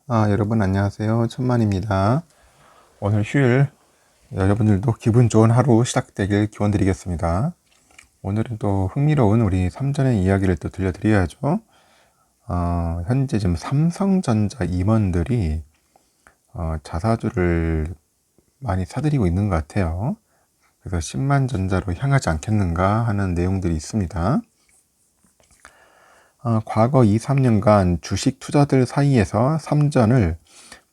여러분 안녕하세요. 천만입니다. 오늘 휴일 여러분들도 기분 좋은 하루 시작되길 기원드리겠습니다. 오늘은 또 흥미로운 우리 삼전의 이야기를 또 들려드려야죠. 현재 지금 삼성전자 임원들이 자사주를 많이 사들이고 있는 것 같아요. 그래서 10만 전자로 향하지 않겠는가 하는 내용들이 있습니다. 과거 2, 3년간 주식 투자들 사이에서 삼전을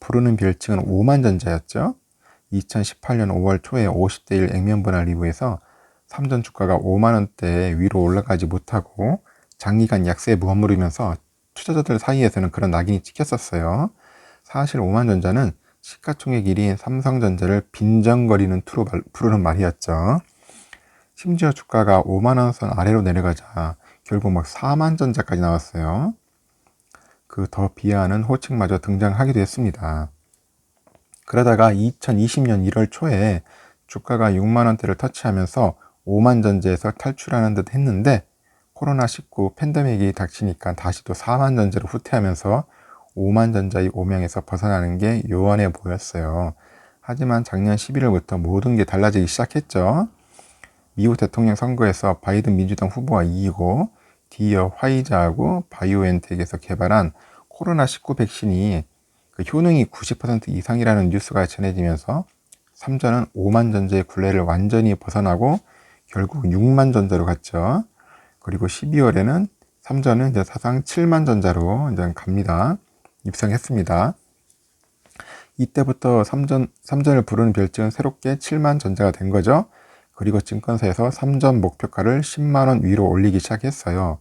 부르는 별칭은 5만 전자였죠. 2018년 5월 초에 50대 1 액면 분할 이후에서 삼전 주가가 5만원대 위로 올라가지 못하고 장기간 약세에 머무르면서 투자자들 사이에서는 그런 낙인이 찍혔었어요. 사실 5만 전자는 시가총액 1위인 삼성전자를 빈정거리는 투로 부르는 말이었죠. 심지어 주가가 5만원 선 아래로 내려가자 결국 막 4만 전자까지 나왔어요. 그 더 비하하는 호칭마저 등장하기도 했습니다. 그러다가 2020년 1월 초에 주가가 6만원대를 터치하면서 5만 전자에서 탈출하는 듯 했는데 코로나19 팬데믹이 닥치니까 다시 또 4만 전자로 후퇴하면서 5만 전자의 오명에서 벗어나는 게 요원해 보였어요. 하지만 작년 11월부터 모든 게 달라지기 시작했죠. 미국 대통령 선거에서 바이든 민주당 후보가 이기고 뒤이어 화이자하고 바이오엔텍에서 개발한 코로나19 백신이 그 효능이 90% 이상이라는 뉴스가 전해지면서 삼전은 5만 전자의 굴레를 완전히 벗어나고 결국 6만 전자로 갔죠. 그리고 12월에는 삼전은 이제 사상 7만 전자로 이제 갑니다. 입성했습니다. 이때부터 삼전을 부르는 별칭은 새롭게 7만 전자가 된 거죠. 그리고 증권사에서 삼전 목표가를 10만원 위로 올리기 시작했어요.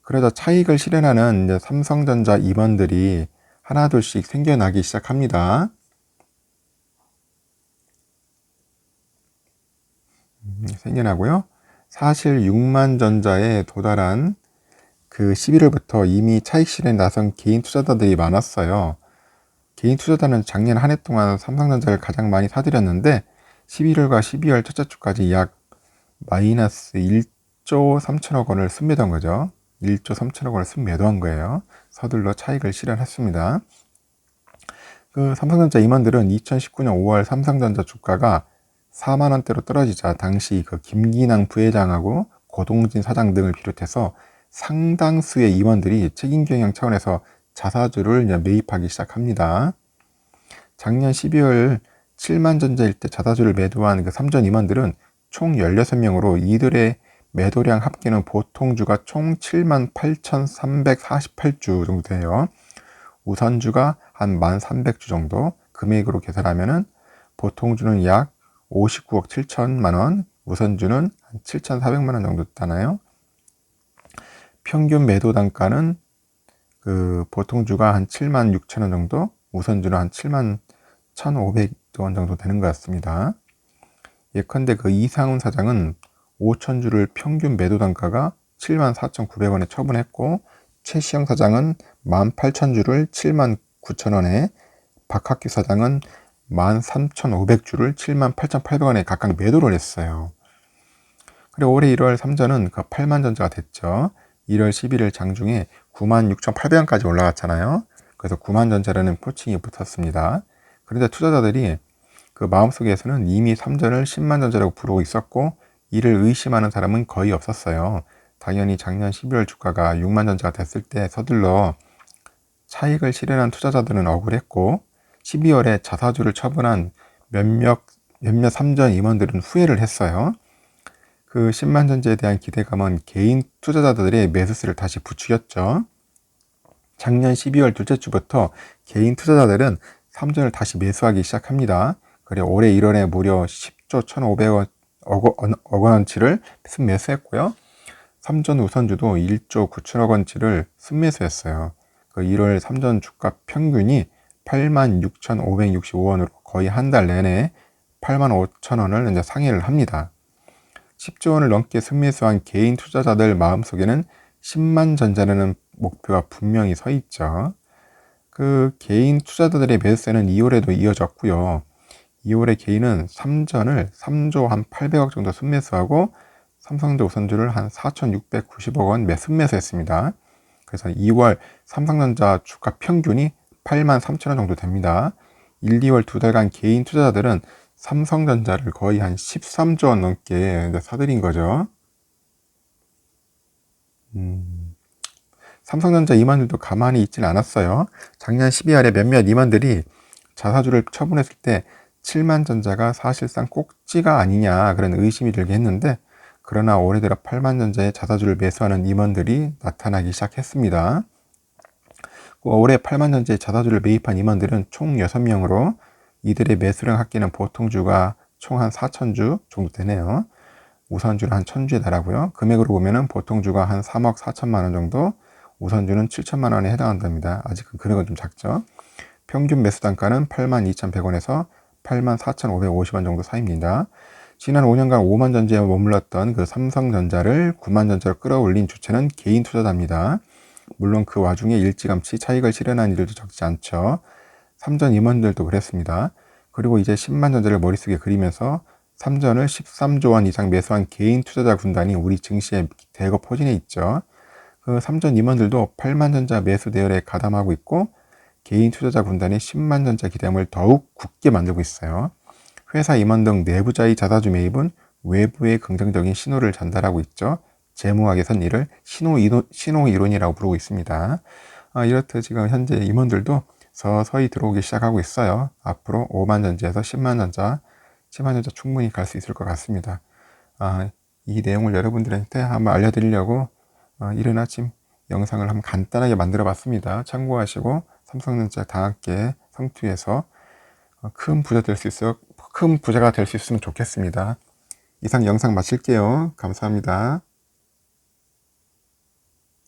그러자 차익을 실현하는 이제 삼성전자 임원들이 하나둘씩 생겨나기 시작합니다. 생겨나고요. 사실 6만 전자에 도달한 그 11월부터 이미 차익 실현에 나선 개인 투자자들이 많았어요. 개인 투자자는 작년 한 해 동안 삼성전자를 가장 많이 사들였는데 11월과 12월 첫째 주까지 약 마이너스 1조 3천억 원을 순매도한 거죠. 1조 3천억 원을 순매도한 거예요. 서둘러 차익을 실현했습니다. 그 삼성전자 임원들은 2019년 5월 삼성전자 주가가 4만원대로 떨어지자 당시 그 김기낭 부회장하고 고동진 사장 등을 비롯해서 상당수의 임원들이 책임경영 차원에서 자사주를 매입하기 시작합니다. 작년 12월 7만 전자일 때 자사주를 매도한 그 삼전 임원들은 총 16명으로 이들의 매도량 합계는 보통주가 총 7만 8,348주 정도 돼요. 우선주가 한 1,300주 정도, 금액으로 계산하면은 보통주는 약 59억 7천만 원, 우선주는 한 7,400만 원 정도 되나요? 평균 매도 단가는 그 보통주가 한 7만 6천 원 정도, 우선주는 한 7만 1,500원 정도 되는 것 같습니다. 예컨대 그 이상훈 사장은 5천주를 평균 매도 단가가 7만 4,900원에 처분했고, 최시영 사장은 18,000주를 7만 9천원에, 박학규 사장은 13,500주를 7만 8,800원에 각각 매도를 했어요. 그리고 올해 1월 삼전은 그 8만 전자가 됐죠. 1월 11일 장중에 96,800원까지 올라갔잖아요. 그래서 9만 전자라는 포칭이 붙었습니다. 그런데 투자자들이 그 마음속에서는 이미 삼전을 10만 전자라고 부르고 있었고 이를 의심하는 사람은 거의 없었어요. 당연히 작년 12월 주가가 6만 전자가 됐을 때 서둘러 차익을 실현한 투자자들은 억울했고 12월에 자사주를 처분한 몇몇 삼전 임원들은 후회를 했어요. 그 10만 전자에 대한 기대감은 개인 투자자들의 매수세를 다시 부추겼죠. 작년 12월 둘째 주부터 개인 투자자들은 삼전을 다시 매수하기 시작합니다. 그리고 올해 1월에 무려 10조 1,500억 원어치를 순매수했고요. 삼전 우선주도 1조 9천억 원치를 순매수했어요. 그 1월 삼전 주가 평균이 86,565원으로 거의 한 달 내내 85,000원을 이제 상회를 합니다. 10조 원을 넘게 순매수한 개인 투자자들 마음속에는 10만 전자라는 목표가 분명히 서 있죠. 그 개인 투자자들의 매수세는 2월에도 이어졌고요. 2월에 개인은 삼전을 3조 한 800억 정도 순매수하고 삼성전자 우선주를 한 4,690억 원 순매수했습니다. 그래서 2월 삼성전자 주가 평균이 83,000원 정도 됩니다. 1, 2월 두 달간 개인 투자자들은 삼성전자를 거의 한 13조 원 넘게 사들인 거죠. 삼성전자 임원들도 가만히 있지는 않았어요. 작년 12월에 몇몇 임원들이 자사주를 처분했을 때 7만전자가 사실상 꼭지가 아니냐 그런 의심이 들게 했는데, 그러나 올해 들어 8만전자의 자사주를 매수하는 임원들이 나타나기 시작했습니다. 올해 8만전자의 자사주를 매입한 임원들은 총 6명으로 이들의 매수량 합계는 보통주가 총 한 4천주 정도 되네요. 우선주는 한 1,000주에 달하고요. 금액으로 보면은 보통주가 한 3억 4천만 원 정도, 우선주는 7천만 원에 해당한답니다. 아직은 금액은 좀 작죠. 평균 매수 단가는 82,100원에서 84,550원 정도 사이입니다. 지난 5년간 5만 전지에 머물렀던 그 삼성전자를 9만 전자로 끌어올린 주체는 개인 투자자입니다. 물론 그 와중에 일찌감치 차익을 실현한 이들도 적지 않죠. 삼전 임원들도 그랬습니다. 그리고 이제 10만 전자를 머릿속에 그리면서 삼전을 13조 원 이상 매수한 개인 투자자 군단이 우리 증시에 대거 포진해 있죠. 그 삼전 임원들도 8만 전자 매수 대열에 가담하고 있고, 개인 투자자 군단이 10만 전자 기대감을 더욱 굳게 만들고 있어요. 회사 임원 등 내부자의 자사주 매입은 외부의 긍정적인 신호를 전달하고 있죠. 재무학에선 이를 신호 이론이라고 부르고 있습니다. 이렇듯 지금 현재 임원들도 서서히 들어오기 시작하고 있어요. 앞으로 5만 전자에서 10만 전자, 10만 전자 충분히 갈 수 있을 것 같습니다. 이 내용을 여러분들한테 한번 알려드리려고 이른 아침 영상을 한번 간단하게 만들어 봤습니다. 참고하시고 삼성전자 다 함께 성투해서 큰 부자가 될 수 있으면 좋겠습니다. 이상 영상 마칠게요. 감사합니다.